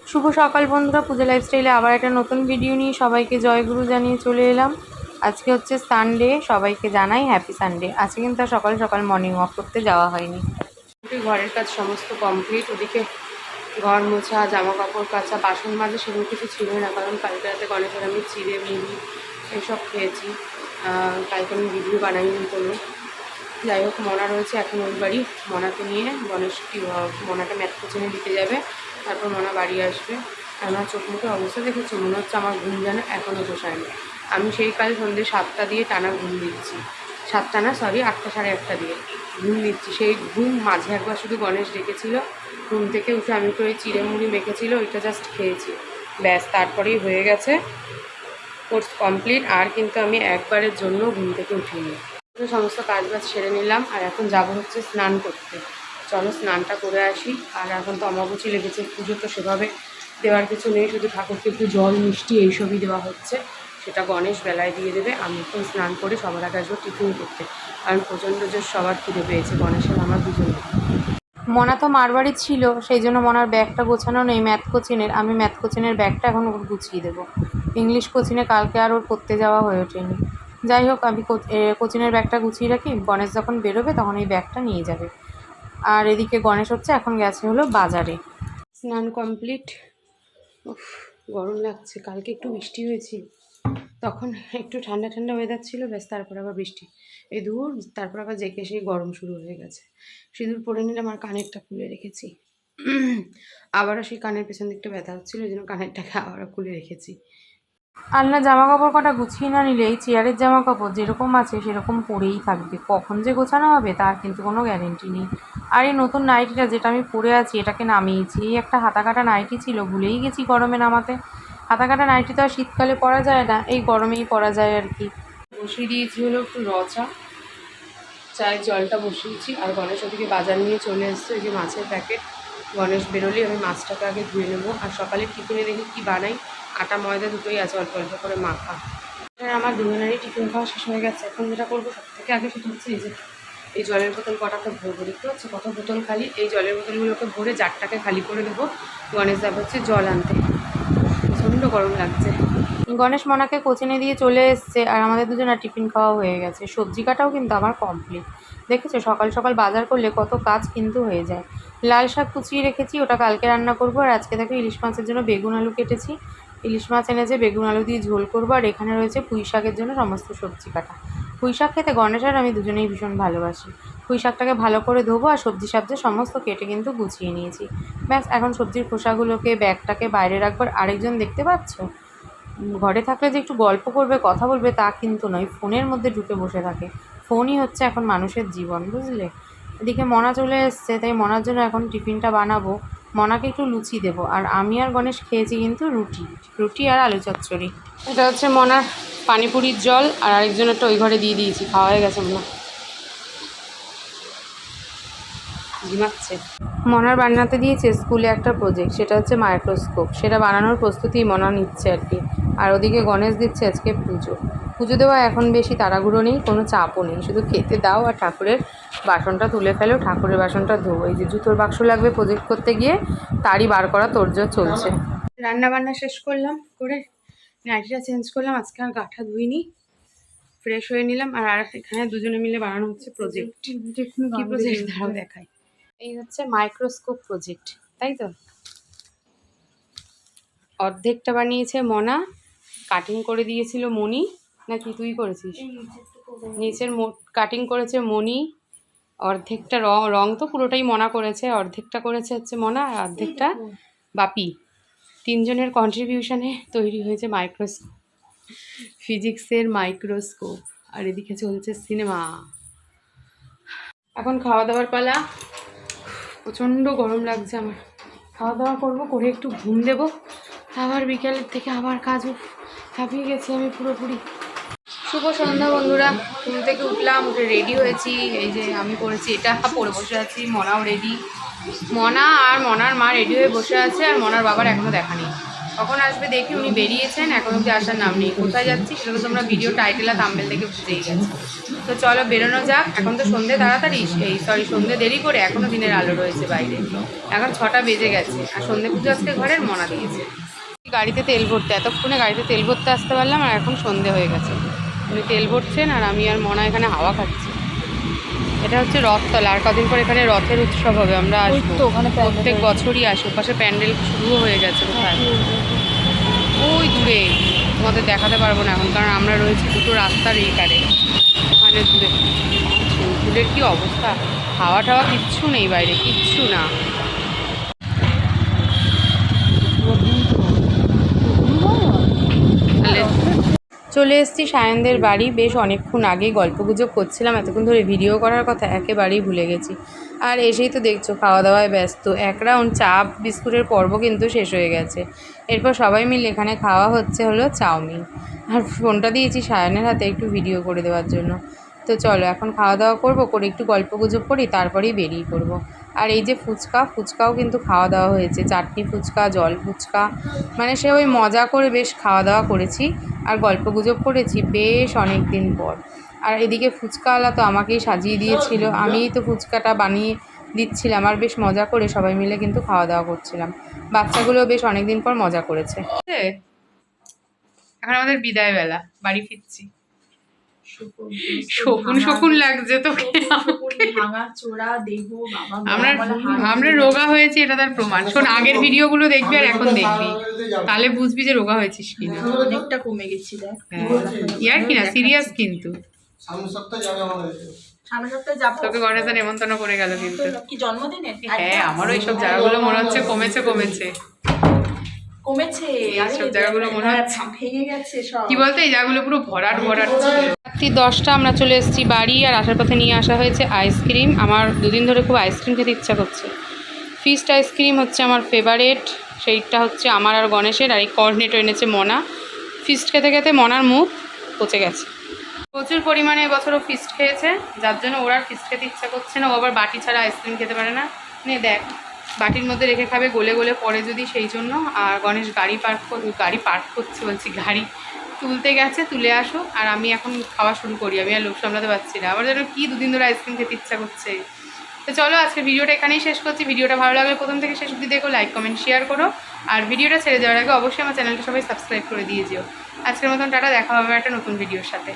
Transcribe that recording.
শুভ সকাল বন্ধুরা, পূজা লাইফস্টাইলে আবার একটা নতুন ভিডিও নিয়ে সবাইকে জয়গুরু জানিয়ে চলে এলাম। আজকে হচ্ছে সানডে, সবাইকে জানাই হ্যাপি সানডে। আজকে কিন্তু আর সকাল সকাল মর্নিং ওয়াক করতে যাওয়া হয়নি। ঘরের কাজ সমস্ত কমপ্লিট, ওদিকে ঘর মোছা, জামা কাপড় কাচা, বাসন মাজা সেগুলো কিছু ছিল না, কারণ কালকে রাতে গণেশের আমি চিড়ে মুড়ি এইসব খেয়েছি। কালকে আমি ভিডিও বানাইনি কোনো। যাই হোক, মনা রয়েছে এখন ওই বাড়ি, মনাকে নিয়ে গণেশ মনাকে ম্যাথ কোচিংয়ে দিতে যাবে, তারপর মনা বাড়ি আসবে। আমার চোখ মুখে অবস্থা দেখেছি, মনে হচ্ছে আমার ঘুম যেন এখনও পোষায়নি। আমি সেই কাল সন্ধ্যে 7টা দিয়ে টানা ঘুম দিচ্ছি, 7টা না সরি 8টা সাড়ে 8টা দিয়ে ঘুম দিচ্ছি। সেই ঘুম মাঝে একবার শুধু গণেশ ডেকেছিল, ঘুম থেকে উঠে আমি তো ওই চিড়ে মুড়ি মেখেছিল ওইটা জাস্ট খেয়েছি, ব্যাস তারপরেই হয়ে গেছে কোর্স কমপ্লিট। আর কিন্তু আমি একবারের জন্য ঘুম থেকে উঠিনি। সমস্ত কাজবাজ সেরে নিলাম, আর এখন যাব হচ্ছে স্নান করতে। চলো স্নানটা করে আসি। আর এখন তো অমাবস্যা লেগেছে, পুজো তো সেভাবে দেওয়ার কিছু নেই, শুধু ঠাকুরকে একটু জল মিষ্টি এইসবই দেওয়া হচ্ছে, সেটা গণেশ বেলায় দিয়ে দেবে। আমি এখন স্নান করে সবার আগে আসবো টিফিন করতে, কারণ প্রচণ্ড জোর সবার খিদে পেয়েছে, গণেশের আমার দুজনে। মনা তো মারবাড়ি ছিল, সেই জন্য মনার ব্যাগটা গোছানো নেই ম্যাথ কোচিংয়ের। আমি ম্যাথ কোচিংয়ের ব্যাগটা এখন ওর গুছিয়ে দেবো। ইংলিশ কোচিংয়ে কালকে আর ওর পড়তে যাওয়া হয়ে ওঠেনি। যাই হোক, আমি কোচিংয়ের ব্যাগটা গুছিয়ে রাখি, গণেশ যখন বেরোবে তখন এই ব্যাগটা নিয়ে যাবে। আর এদিকে গণেশ হচ্ছে এখন গেছে হলো বাজারে। স্নান কমপ্লিট। উফ, গরম লাগছে। কালকে একটু বৃষ্টি হয়েছিল, তখন একটু ঠান্ডা ঠান্ডা ওয়েদার ছিল, ব্যাস তারপর আবার বৃষ্টি, এই দূর তারপর আবার জেকে সেই গরম শুরু হয়ে গেছে। সিঁদুর পরে নিলাম, আর কানেরটা খুলে রেখেছি। আবারও সেই কানের পেছন দিকটা ব্যথা হচ্ছিলো, ওই জন্য কানেরটাকে আবারও খুলে রেখেছি। আর না, জামা কাপড় কটা গুছিয়ে না নিলে এই চেয়ারের জামা কাপড় যেরকম আছে সেরকম পরেই থাকবে, কখন যে গোছানো হবে তার কিন্তু কোনো গ্যারেন্টি নেই। আর এই নতুন নাইটিটা যেটা আমি পরে আছি এটাকে নামিয়েছি, এই একটা হাতা কাটা নাইটি ছিল, ভুলেই গেছি গরমে নামাতে। হাতা কাটা নাইটি তো আর শীতকালে পরা যায় না, এই গরমেই পরা যায় আর কি। বসিয়ে দিয়েছি হলো একটু চায়ের জলটা বসিয়েছি। আর গণেশ ওদিকে বাজার নিয়ে চলে এসছে, ওই যে মাছের প্যাকেট। গণেশ বেরোলেই আমি মাছটাকে আগে ধুয়ে নেবো। আর সকালে টিফিনে দেখি কি বানাই, আটা ময়দা দুটোই আছে, অল্প অল্প করে মাখা। আমার দুজনেরই টিফিন খাওয়া শেষ হয়ে গেছে। এখন যেটা করবো সব থেকে আগে সেটা হচ্ছে এই জলের বোতল কটাকে ভরবো। দেখতে হচ্ছে কত বোতল খালি, এই জলের বোতলগুলোকে ভরে জারটাকে খালি করে দেবো। গণেশ যাবে হচ্ছে জল আনতে, প্রচণ্ড গরম লাগছে। গণেশ মনাকে কোচিনে দিয়ে চলে এসছে, আর আমাদের দুজনের টিফিন খাওয়া হয়ে গেছে। সবজি কাটাও কিন্তু আমার কমপ্লিট। দেখেছো সকাল সকাল বাজার করলে কত কাজ কিন্তু হয়ে যায়। লাল শাক কুচিয়ে রেখেছি, ওটা কালকে রান্না করবো। আর আজকে দেখো ইলিশ মাছের জন্য বেগুন আলু কেটেছি, ইলিশ মাছ এনেছে, বেগুন আলু দিয়ে ঝোল করবো। আর এখানে রয়েছে পুঁই শাকের জন্য সমস্ত সবজি কাটা। পুঁই শাক খেতে গণেশ আর আমি দুজনেই ভীষণ ভালোবাসি। পুঁই শাকটাকে ভালো করে ধোবো, আর সবজি সমস্ত কেটে কিন্তু গুছিয়ে নিয়েছি। ব্যাস এখন সবজির খোসাগুলোকে ব্যাগটাকে বাইরে রাখবার। আরেকজন দেখতে পাচ্ছ, ঘরে থাকলে যে একটু গল্প করবে কথা বলবে তা কিন্তু নয়, ফোনের মধ্যে ঢুকে বসে থাকে। ফোনই হচ্ছে এখন মানুষের জীবন, বুঝলে। এদিকে মনা চলে এসছে, তাই মনার জন্য এখন টিফিনটা বানাবো। মনাকে একটু লুচি দেবো। আর আমি আর গণেশ খেয়েছি কিন্তু রুটি আর আলু চচ্চড়ি। এটা হচ্ছে মনার পানিপুরির জল, আর আরেকজনেরটা ওই ঘরে দিয়ে দিয়েছি, খাওয়া হয়ে গেছে মনা, ঘুমাচ্ছে। মনার বানাতে দিয়েছে স্কুলে একটা প্রজেক্ট, সেটা হচ্ছে মাইক্রোস্কোপ, সেটা বানানোর প্রস্তুতি মনা নিচ্ছে আর কি। আর ওদিকে গণেশ দিচ্ছে আজকে পুজো দেওয়া এখন বেশি তাড়াহুড়ো নেই, কোনো চাপও নেই, শুধু খেতে দাও আর ঠাকুরের বাসনটা তুলে ফেলো, ঠাকুরের বাসনটা ধোবো। এই যে জুতোর বাক্স লাগবে প্রজেক্ট করতে গিয়ে, তারই বার করা তোড়জোড় চলছে। রান্না বান্না শেষ করলাম, করে নাইটিটা চেঞ্জ করলাম, আজকে আর গাঠা ধুইনি, ফ্রেশ হয়ে নিলাম। আর এখানে দুজনে মিলে বানানো হচ্ছে প্রজেক্ট। কি প্রজেক্ট দাঁড়াও দেখাই। এই হচ্ছে মাইক্রোস্কোপ প্রজেক্ট, তাই তো। অর্ধেকটা বানিয়েছে মনা, কাটিং করে দিয়েছিল মণি, নাকি তুই করেছিস? নিচের কাটিং করেছে মণি, অর্ধেকটা রং তো পুরোটাই মনা করেছে, অর্ধেকটা করেছে হচ্ছে মনা, আর অর্ধেকটা বাপি। তিনজনের কন্ট্রিবিউশনে তৈরি হয়েছে মাইক্রোস্কোপ, ফিজিক্সের মাইক্রোস্কোপ। আর এদিকে চলছে সিনেমা। এখন খাওয়া দাওয়ার পালা, প্রচণ্ড গরম লাগছে আমার। খাওয়া দাওয়া করবো, করে একটু ঘুম দেবো, আবার বিকেলের থেকে আবার কাজ। হাঁপিয়ে গেছি আমি পুরোপুরি। শুভ সন্ধ্যা বন্ধুরা, ঘুম থেকে উঠলাম, উঠে রেডি হয়েছি। এই যে আমি করেছি এটা, পরে বসে আছি। মনাও রেডি, মনা আর মনার মা রেডি হয়ে বসে আছে, আর মনার বাবার এখনও দেখা নেই। কখন আসবে দেখি, উনি বেরিয়েছেন, এখন অব্দি আসার নাম নেই। কোথায় যাচ্ছি সেটা তো তোমরা ভিডিও টাইটেল আর থাম্বনেল দেখে বুঝেই গেছো। তো চলো বেরোনো যাক। এখন তো সন্ধ্যে তাড়াতাড়ি, সন্ধ্যে দেরি করে, এখনও দিনের আলো রয়েছে বাইরে। এখন 6টা বেজে গেছে, আর সন্ধ্যে পুজো আজকে ঘরের মনা দিয়েছে। গাড়িতে তেল ভরতে, এতক্ষণে গাড়িতে তেল ভরতে আসতে পারলাম, আর এখন সন্ধ্যে হয়ে গেছে। উনি তেল ভরছেন আর আমি আর মনা এখানে হাওয়া খাচ্ছি। এটা হচ্ছে রথতলা, আর কদিন পর এখানে রথের উৎসব হবে, আমরা আসবো। প্রত্যেক বছরই আসি। ওপাশে প্যান্ডেল শুরুও হয়ে গেছে কোথায়, ওই দূরে। তোমাদের দেখাতে পারবো না এখন, কারণ আমরা রয়েছি দুটো রাস্তার এই কারে, ওখানে দূরে। দূরের কি অবস্থা, হাওয়া টাওয়া কিচ্ছু নেই বাইরে, কিচ্ছু না। চলে এসেছি সায়নদের বাড়ি। বেশ অনেকক্ষণ আগেই গল্পগুজব করছিলাম, এতক্ষণ ধরে ভিডিও করার কথা একেবারেই ভুলে গেছি। আর এসেই তো দেখছো খাওয়া দাওয়ায় ব্যস্ত। এক রাউন্ড চা বিস্কুটের পর্ব কিন্তু শেষ হয়ে গেছে। এরপর সবাই মিলে এখানে খাওয়া হলো চাউমিন। আর ফোনটা দিয়েছি সায়নের হাতে একটু ভিডিও করে দেওয়ার জন্য। তো চলো এখন খাওয়া দাওয়া করবো, করে একটু গল্পগুজব করি, তারপরেই বেরিয়ে পড়বো। আর এই যে ফুচকাও কিন্তু খাওয়া দাওয়া হয়েছে, চাটনি ফুচকা, জল ফুচকা, মানে সে ওই মজা করে বেশ খাওয়া দাওয়া করেছি আর গল্পগুজব করেছি বেশ অনেক দিন পর। আর এদিকে ফুচকাওয়ালা তো আমাকেই সাজিয়ে দিয়েছিল, আমিই তো ফুচকাটা বানিয়ে দিচ্ছিলাম, আর বেশ মজা করে সবাই মিলে কিন্তু খাওয়া দাওয়া করছিলাম। বাচ্চাগুলো বেশ অনেক দিন পর মজা করেছে। এখন আমাদের বিদায় বেলা, বাড়ি ফিরছি। শকুন লাগছে তোকে। আমরা রোগা হয়েছি, এটা তার প্রমাণ। শোন, আগের ভিডিওগুলো দেখবি আর এখন দেখবি, তাহলে বুঝবি যে রোগা হয়েছিস কিনা। অনেকটা কমে গেছি দেখ। ইয়ার কিনা সিরিয়াস, কিন্তু সামনের সপ্তাহে যাবো। তোকে গণেশদা নেমন্তন্ন করে গেল কিন্তু। কি জন্মদিনে? হ্যাঁ, আমারও এইসব জায়গাগুলো মনে হচ্ছে কমেছে। কমেছে, এইসব জায়গাগুলো মনে হচ্ছে ভেঙে গেছে সব। কি বলতো, এই জায়গাগুলো পুরো ভরাট ছিল। রাত্রি 10টা আমরা চলে এসেছি বাড়ি, আর আসার পথে নিয়ে আসা হয়েছে আইসক্রিম। আমার দুদিন ধরে খুব আইসক্রিম খেতে ইচ্ছা করছে। ফিস্ট আইসক্রিম হচ্ছে আমার ফেভারেট, সেইটা হচ্ছে আমার আর গণেশের। আর এই কর্নেটো এনেছে মনা। ফিস্ট খেতে খেতে মনার মুখ পচে গেছে। প্রচুর পরিমাণে এবছরও ফিস্ট খেয়েছে, যার জন্য ওর আর ফিস্ট খেতে ইচ্ছা করছে না। ও আবার বাটি ছাড়া আইসক্রিম খেতে পারে না। নে দেখ, বাটির মধ্যে রেখে খাবে, গলে গলে পড়ে যদি, সেই জন্য। আর গণেশ গাড়ি পার্ক করছে, বলছি গাড়ি তুলতে গেছে, তুলে আসো। আর আমি এখন খাওয়া শুরু করি, আমি আর লোক সামলাতে পারছি না। আমার যেন কি দুদিন ধরে আইসক্রিম খেতে ইচ্ছা করছে। তো চলো আজকে ভিডিওটা এখানেই শেষ করছি। ভিডিওটা ভালো লাগলে প্রথম থেকে শেষ অবধি দেখো, লাইক কমেন্ট শেয়ার করো। আর ভিডিওটা ছেড়ে যাওয়ার আগে অবশ্যই আমার চ্যানেলটা সবাই সাবস্ক্রাইব করে দিয়ে যেও। আজকের মতন টাটা, দেখা হবে একটা নতুন ভিডিওর সাথে।